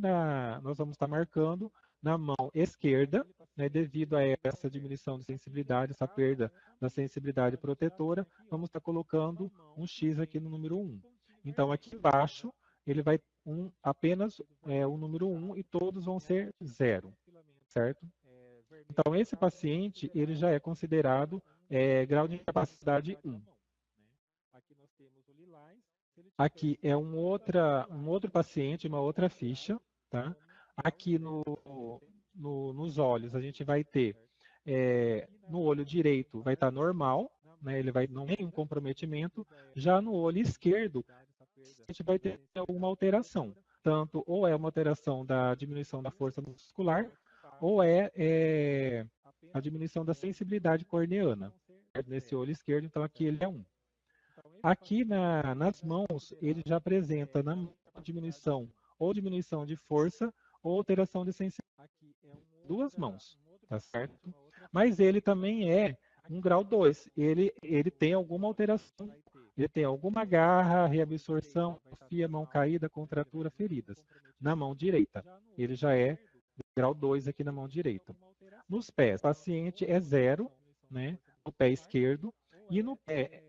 nós vamos estar marcando na mão esquerda, né, devido a essa diminuição de sensibilidade, essa perda da sensibilidade protetora, vamos estar colocando um X aqui no número 1. Então aqui embaixo ele vai apenas o número 1 e todos vão ser 0, certo? Então esse paciente ele já é considerado grau de incapacidade 1. Aqui é um outro paciente, uma outra ficha, tá? Aqui nos olhos a gente vai ter, no olho direito vai estar normal, né? Ele não tem nenhum comprometimento. Já no olho esquerdo, a gente vai ter alguma alteração. Tanto ou é uma alteração da diminuição da força muscular, ou é a diminuição da sensibilidade corneana. Nesse olho esquerdo, então aqui ele é 1. Aqui nas mãos, ele já apresenta na diminuição de força ou alteração de sensibilidade. Duas mãos, tá certo? Mas ele também é um grau 2. Ele tem alguma alteração, ele tem alguma garra, reabsorção, atrofia, mão caída, contratura, feridas. Na mão direita, ele já é grau 2 aqui na mão direita. Nos pés, o paciente é 0, né? no pé esquerdo, e no pé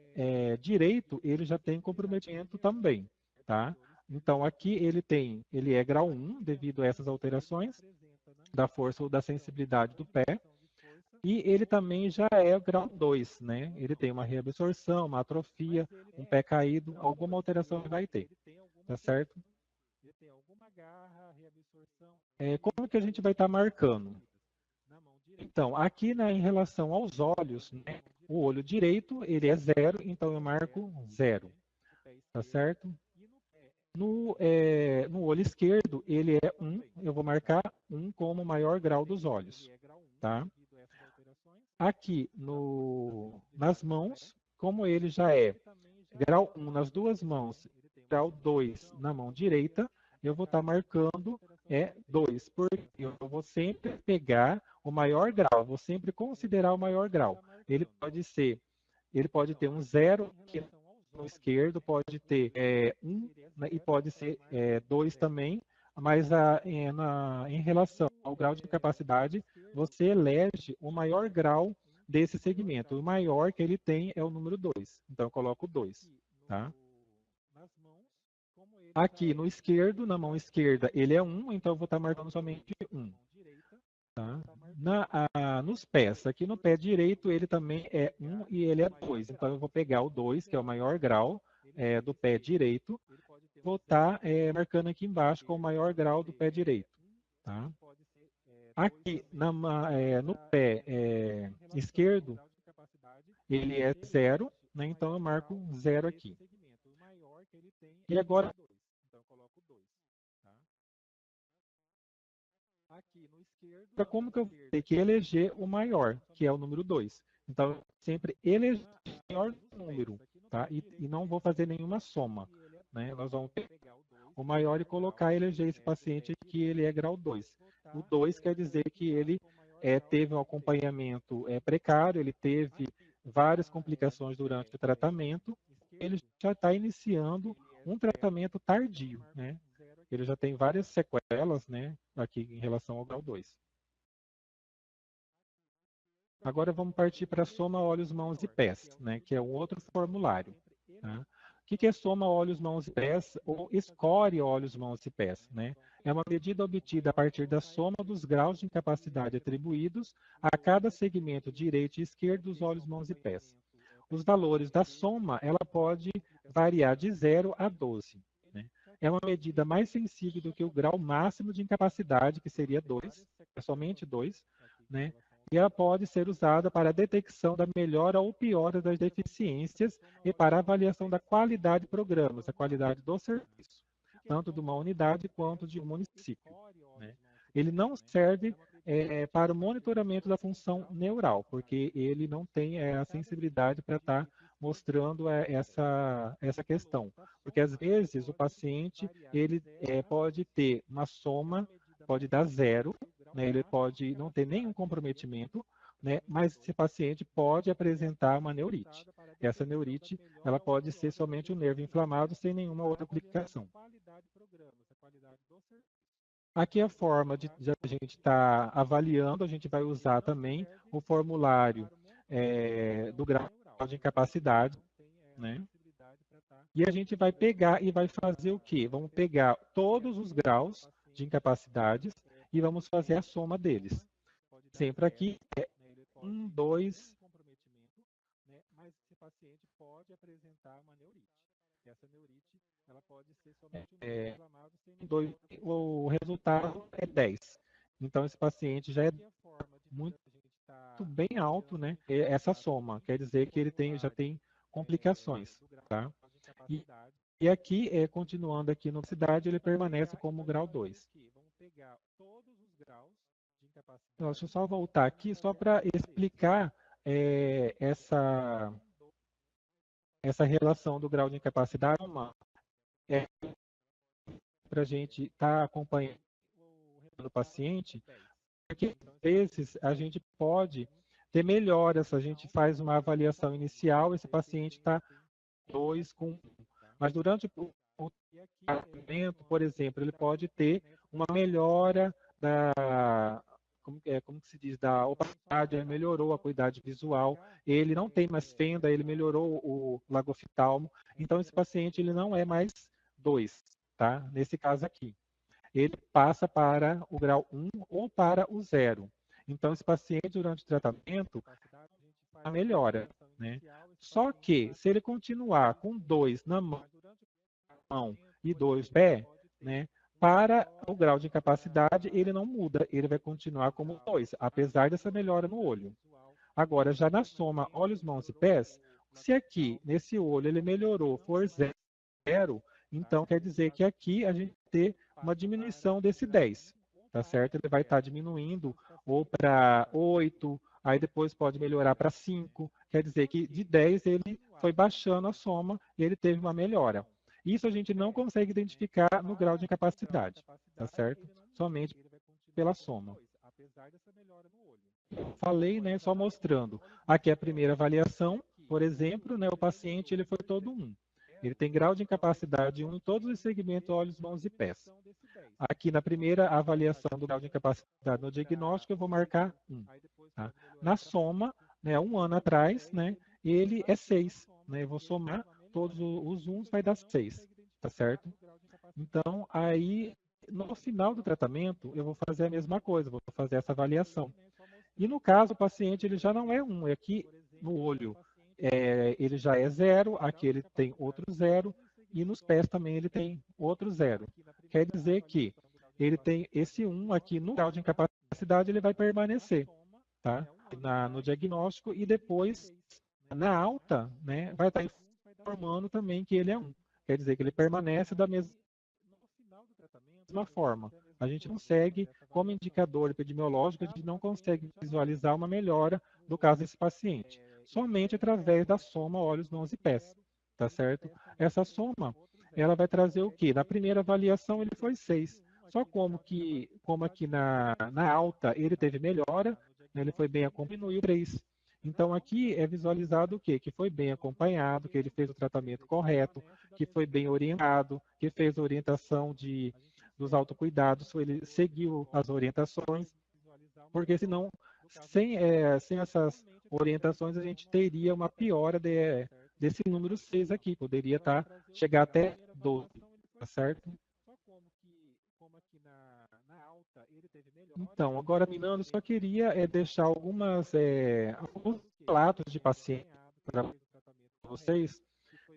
direito ele já tem comprometimento também, tá? Então aqui ele é grau 1 devido a essas alterações da força ou da sensibilidade do pé, e ele também já é o grau 2, né? Ele tem uma reabsorção, uma atrofia, um pé caído, alguma alteração ele vai ter, tá certo? Como que a gente vai estar marcando? Então, aqui em relação aos olhos, né, o olho direito, ele é 0, então eu marco 0, tá certo? No olho esquerdo, ele é 1, eu vou marcar 1 como o maior grau dos olhos, tá? Aqui nas mãos, como ele já é grau 1 nas duas mãos, grau 2 na mão direita, eu vou estar marcando 2, porque eu vou sempre pegar o maior grau, vou sempre considerar o maior grau. Ele pode ter um 0 aqui no esquerdo, pode ter 1, né, e pode ser 2 também, mas em relação ao grau de capacidade, você elege o maior grau desse segmento. O maior que ele tem é o número 2. Então, eu coloco 2. Tá? Aqui no esquerdo, na mão esquerda, ele é 1, então eu vou estar marcando somente 1. Tá? Nos pés, aqui no pé direito, ele também é 1 e ele é 2. Então, eu vou pegar o 2, que é o maior grau do pé direito, vou estar marcando aqui embaixo com o maior grau do pé direito. Tá? Aqui no pé esquerdo, ele é 0, né? Então eu marco 0 aqui. E agora, como que eu vou ter que eleger o maior, que é o número 2? Então, eu sempre eleger o maior número, tá? E não vou fazer nenhuma soma, né? Nós vamos pegar o maior e colocar e eleger esse paciente que ele é grau 2. O 2 quer dizer que ele teve um acompanhamento precário, ele teve várias complicações durante o tratamento, ele já está iniciando um tratamento tardio, né? Ele já tem várias sequelas, né, aqui em relação ao grau 2. Agora vamos partir para a soma olhos, mãos e pés, né, que é um outro formulário. Tá? O que é soma olhos, mãos e pés ou score olhos, mãos e pés? Né? É uma medida obtida a partir da soma dos graus de incapacidade atribuídos a cada segmento direito e esquerdo dos olhos, mãos e pés. Os valores da soma, ela pode variar de 0 a 12. Né? É uma medida mais sensível do que o grau máximo de incapacidade, que seria 2, é somente 2, né? E ela pode ser usada para a detecção da melhora ou piora das deficiências e para a avaliação da qualidade de programas, a qualidade do serviço, tanto de uma unidade quanto de um município. Né? Ele não serve para o monitoramento da função neural, porque ele não tem a sensibilidade para estar mostrando essa questão. Porque, às vezes, o paciente ele pode ter uma soma, pode dar 0, né, ele pode não ter nenhum comprometimento, né, mas esse paciente pode apresentar uma neurite. Essa neurite ela pode ser somente um nervo inflamado sem nenhuma outra complicação. Aqui é a forma de a gente estar avaliando, a gente vai usar também o formulário do grau de incapacidade, né? E a gente vai pegar e vai fazer o quê? Vamos pegar todos os graus de incapacidades e vamos fazer a soma deles. Sempre aqui é 1, 2, é, 2, o resultado é 10. Então, esse paciente já é muito bem alto, né? Essa soma, quer dizer que ele já tem complicações, tá? E aqui, continuando aqui na cidade, ele permanece como grau 2. Então, deixa eu só voltar aqui, só para explicar essa relação do grau de incapacidade para a gente estar acompanhando o paciente, porque às vezes a gente pode ter melhoras, a gente faz uma avaliação inicial, esse paciente está 2 com 1. Mas durante o tratamento, por exemplo, ele pode ter uma melhora como que se diz, da opacidade, ele melhorou a acuidade visual, ele não tem mais fenda, ele melhorou o lagoftalmo. Então, esse paciente ele não é mais 2, tá? Nesse caso aqui. Ele passa para o grau 1 ou para o 0. Então, esse paciente, durante o tratamento, a melhora, né? Só que, se ele continuar com 2 na mão e 2 no pé, né? Para o grau de incapacidade, ele não muda, ele vai continuar como 2, apesar dessa melhora no olho. Agora, já na soma olhos, mãos e pés, se aqui, nesse olho, ele melhorou, for 0, então quer dizer que aqui a gente tem uma diminuição desse 10, tá certo? Ele vai estar diminuindo ou para 8, aí depois pode melhorar para 5, quer dizer que de 10 ele foi baixando a soma e ele teve uma melhora. Isso a gente não consegue identificar no grau de incapacidade, tá certo? Somente pela soma. Falei, né, só mostrando. Aqui é a primeira avaliação, por exemplo, né, o paciente ele foi todo 1. Ele tem grau de incapacidade 1 em todos os segmentos olhos, mãos e pés. Aqui na primeira avaliação do grau de incapacidade no diagnóstico, eu vou marcar 1. Tá? Na soma, né, 1 ano atrás, né, ele é 6. Né, eu vou somar todos os 1, vai dar 6. Tá certo? Então, aí, no final do tratamento, eu vou fazer a mesma coisa, vou fazer essa avaliação. E no caso, o paciente ele já não é 1, é aqui no olho ele já é 0, aqui ele tem outro 0, e nos pés também ele tem outro 0. Quer dizer que ele tem esse 1 aqui no grau de incapacidade, ele vai permanecer, tá? No diagnóstico, e depois, na alta, né, vai estar informando também que ele é 1. Quer dizer que ele permanece da mesma forma. A gente não consegue, como indicador epidemiológico, a gente não consegue visualizar uma melhora do caso desse paciente, somente através da soma olhos, mãos e pés, tá certo? Essa soma, ela vai trazer o quê? Na primeira avaliação ele foi 6, só como aqui na alta ele teve melhora, né, ele foi bem acompanhado, diminuiu 3. Então aqui é visualizado o quê? Que foi bem acompanhado, que ele fez o tratamento correto, que foi bem orientado, que fez a orientação dos autocuidados, ele seguiu as orientações, porque senão, sem essas orientações, a gente teria uma piora desse número 6 aqui, poderia chegar até 12, tá certo? Então, agora, Minando, só queria deixar alguns relatos de pacientes para vocês.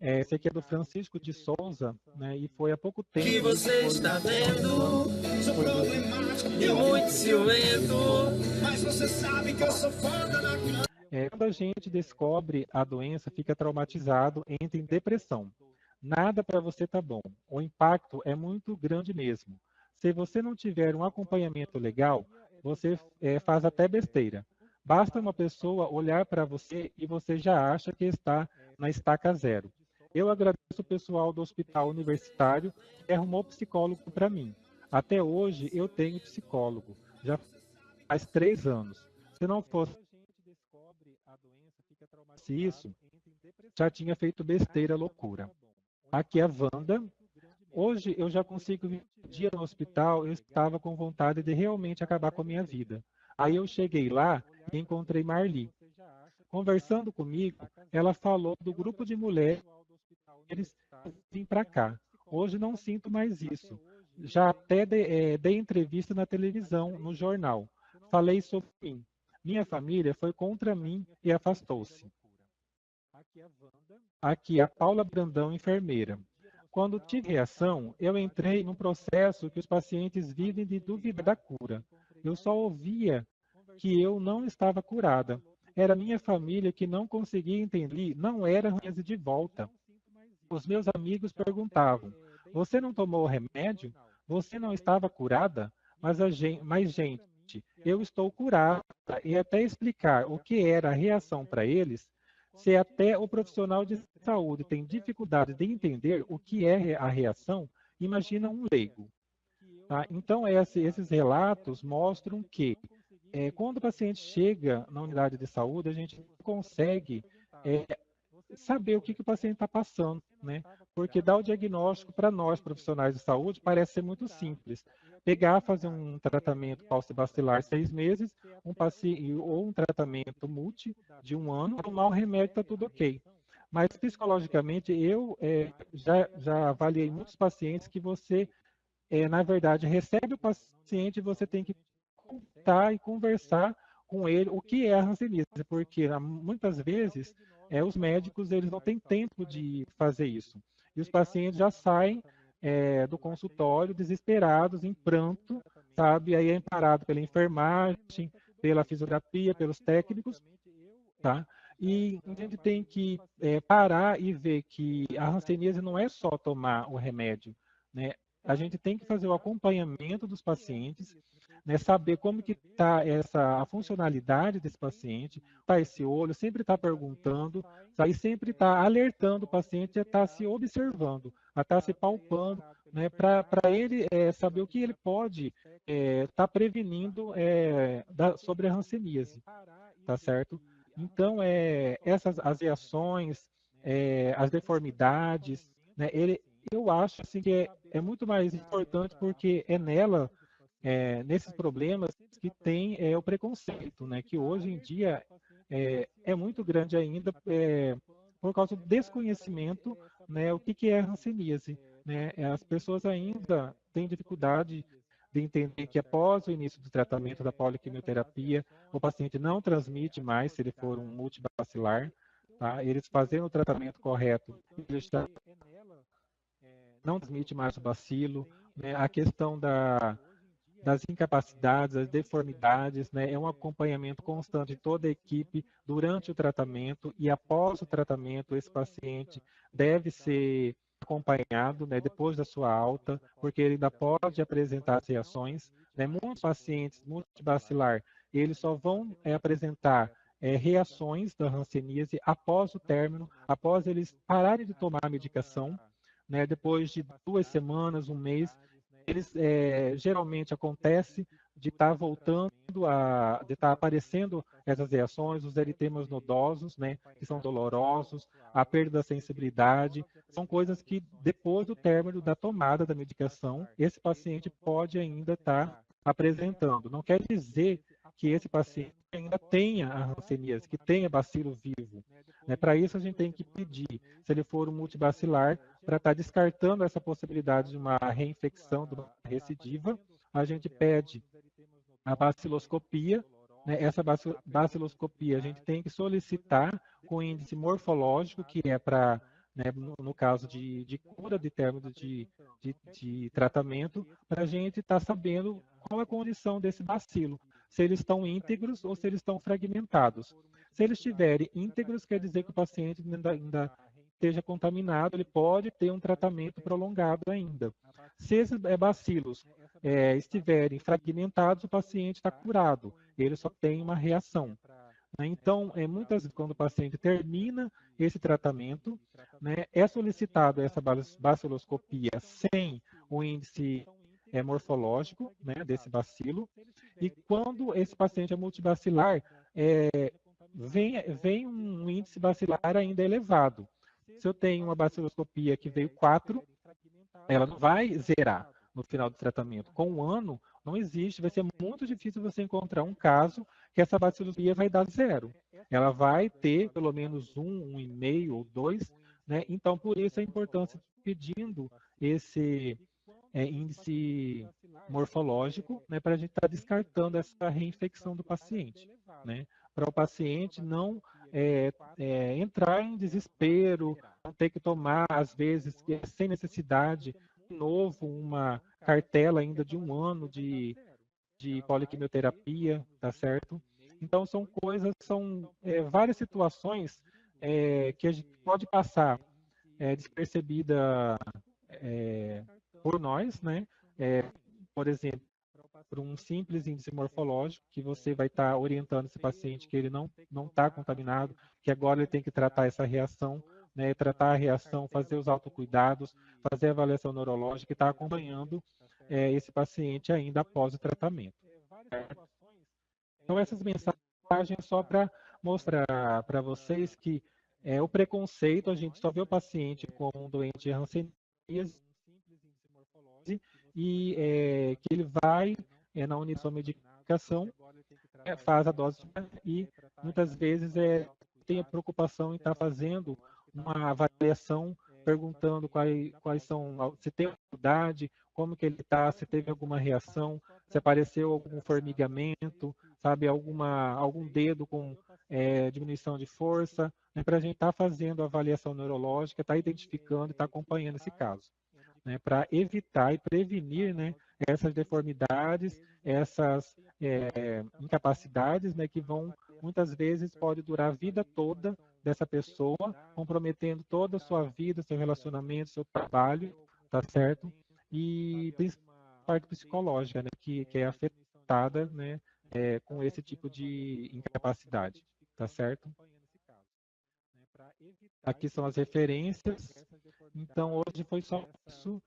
Esse aqui é do Francisco de Souza, né, e foi há pouco tempo. Que você está vendo, sou problemático e muito ciumento, mas você sabe que eu sou foda na cama. Quando a gente descobre a doença, fica traumatizado, entra em depressão. Nada para você tá bom. O impacto é muito grande mesmo. Se você não tiver um acompanhamento legal, você faz até besteira. Basta uma pessoa olhar para você e você já acha que está na estaca zero. Eu agradeço o pessoal do Hospital Universitário que arrumou psicólogo para mim. Até hoje eu tenho psicólogo, já faz 3 anos. Se não fosse isso, já tinha feito besteira, loucura. Aqui é a Wanda. Hoje eu já consigo vir dia no hospital, eu estava com vontade de realmente acabar com a minha vida. Aí eu cheguei lá e encontrei Marli. Conversando comigo, ela falou do grupo de mulheres vim para cá. Hoje não sinto mais isso. Já até dei entrevista na televisão, no jornal. Falei sobre mim. Minha família foi contra mim e afastou-se. Aqui a Paula Brandão, enfermeira. Quando tive reação, eu entrei num processo que os pacientes vivem de dúvida da cura. Eu só ouvia que eu não estava curada. Era minha família que não conseguia entender, não era de volta. Os meus amigos perguntavam, você não tomou o remédio? Você não estava curada? Mas gente, eu estou curada. E até explicar o que era a reação para eles, se até o profissional de saúde tem dificuldade de entender o que é a reação, imagina um leigo. Tá? Então, esses relatos mostram que quando o paciente chega na unidade de saúde, a gente consegue saber o que o paciente está passando, né? Porque dar o diagnóstico para nós, profissionais de saúde, parece ser muito simples. pegar, fazer um tratamento paucibacilar 6 meses, ou um tratamento multi de 1 ano, tomar o remédio, está tudo ok. Mas psicologicamente, eu já avaliei muitos pacientes que você, na verdade, recebe o paciente e você tem que contar e conversar com ele o que é a hanseníase, porque muitas vezes os médicos eles não têm tempo de fazer isso. E os pacientes já saem do consultório desesperados, em pranto, sabe? Aí é amparado pela enfermagem, pela fisioterapia, pelos técnicos, tá? E a gente tem que parar e ver que a hanseníase não é só tomar o remédio, né? A gente tem que fazer o acompanhamento dos pacientes, né? Saber como que está a funcionalidade desse paciente, tá esse olho, sempre está perguntando, tá? E sempre está alertando o paciente a estar se observando, a estar se palpando, né? Para ele saber o que ele pode estar prevenindo sobre a hanseníase, tá certo? Então, as reações, as deformidades, né, eu acho assim, que é muito mais importante porque é nesses problemas que tem o preconceito, né, que hoje em dia é muito grande ainda por causa do desconhecimento, né, o que é a hanseníase. Né? As pessoas ainda têm dificuldade de entender que após o início do tratamento da poliquimioterapia, o paciente não transmite mais se ele for um multibacilar, tá? Eles fazendo o tratamento correto, ele já não transmite mais o bacilo, né? A questão das incapacidades, das deformidades, né? É um acompanhamento constante de toda a equipe durante o tratamento e após o tratamento, esse paciente deve ser acompanhado, né, depois da sua alta, porque ele ainda pode apresentar as reações. Né? Muitos pacientes multibacilar, eles só vão apresentar reações da hanseníase após o término, após eles pararem de tomar a medicação, né? Depois de 2 semanas, 1 mês, eles geralmente acontece de estar voltando de estar aparecendo essas reações, os eritemas nodosos, né, que são dolorosos, a perda da sensibilidade, são coisas que depois do término da tomada da medicação, esse paciente pode ainda estar apresentando. Não quer dizer que esse paciente ainda tenha a hanseníase, que tenha bacilo vivo. Né? Para isso, a gente tem que pedir, se ele for um multibacilar, para estar descartando essa possibilidade de uma reinfecção, de uma recidiva, a gente pede a baciloscopia. Né? Essa baciloscopia a gente tem que solicitar com índice morfológico, que é para, né, no caso de cura de término de tratamento, para a gente estar sabendo qual a condição desse bacilo, se eles estão íntegros ou se eles estão fragmentados. Se eles estiverem íntegros, quer dizer que o paciente ainda esteja contaminado, ele pode ter um tratamento prolongado ainda. Se esses bacilos estiverem fragmentados, o paciente está curado, ele só tem uma reação. Né? Então, muitas vezes, quando o paciente termina esse tratamento, né, é solicitado essa baciloscopia sem o índice morfológico, né, desse bacilo, e quando esse paciente é multibacilar, vem um índice bacilar ainda elevado. Se eu tenho uma baciloscopia que veio 4, ela não vai zerar no final do tratamento. Com 1 ano, não existe, vai ser muito difícil você encontrar um caso que essa baciloscopia vai dar 0. Ela vai ter pelo menos 1, 1,5 ou 2, né? Então, por isso a importância de pedindo esse índice morfológico, né, para a gente estar descartando essa reinfecção do paciente, né? Para o paciente não entrar em desespero, não ter que tomar, às vezes, sem necessidade, de novo, uma cartela ainda de 1 ano de poliquimioterapia, tá certo? Então, são várias situações que a gente pode passar despercebida por nós, né? Por exemplo, por um simples índice morfológico, que você vai estar orientando esse paciente que ele não está contaminado, que agora ele tem que tratar essa reação, né? Tratar a reação, fazer os autocuidados, fazer a avaliação neurológica e estar acompanhando esse paciente ainda após o tratamento. Então, essas mensagens só para mostrar para vocês que o preconceito, a gente só vê o paciente como um doente de hanseníase e que ele vai na unidade de sua medicação, faz a dose e muitas vezes tem a preocupação em estar fazendo uma avaliação, perguntando quais são, se tem dificuldade, como que ele está, se teve alguma reação, se apareceu algum formigamento, sabe, algum dedo com diminuição de força, né, para a gente estar fazendo a avaliação neurológica, estar identificando e estar acompanhando esse caso, né, para evitar e prevenir, né, essas deformidades, essas incapacidades, né, que muitas vezes pode durar a vida toda dessa pessoa, comprometendo toda a sua vida, seu relacionamento, seu trabalho, tá certo? E principalmente a parte psicológica, né, que é afetada, né, com esse tipo de incapacidade, tá certo? Aqui são as referências. Então, hoje foi só isso.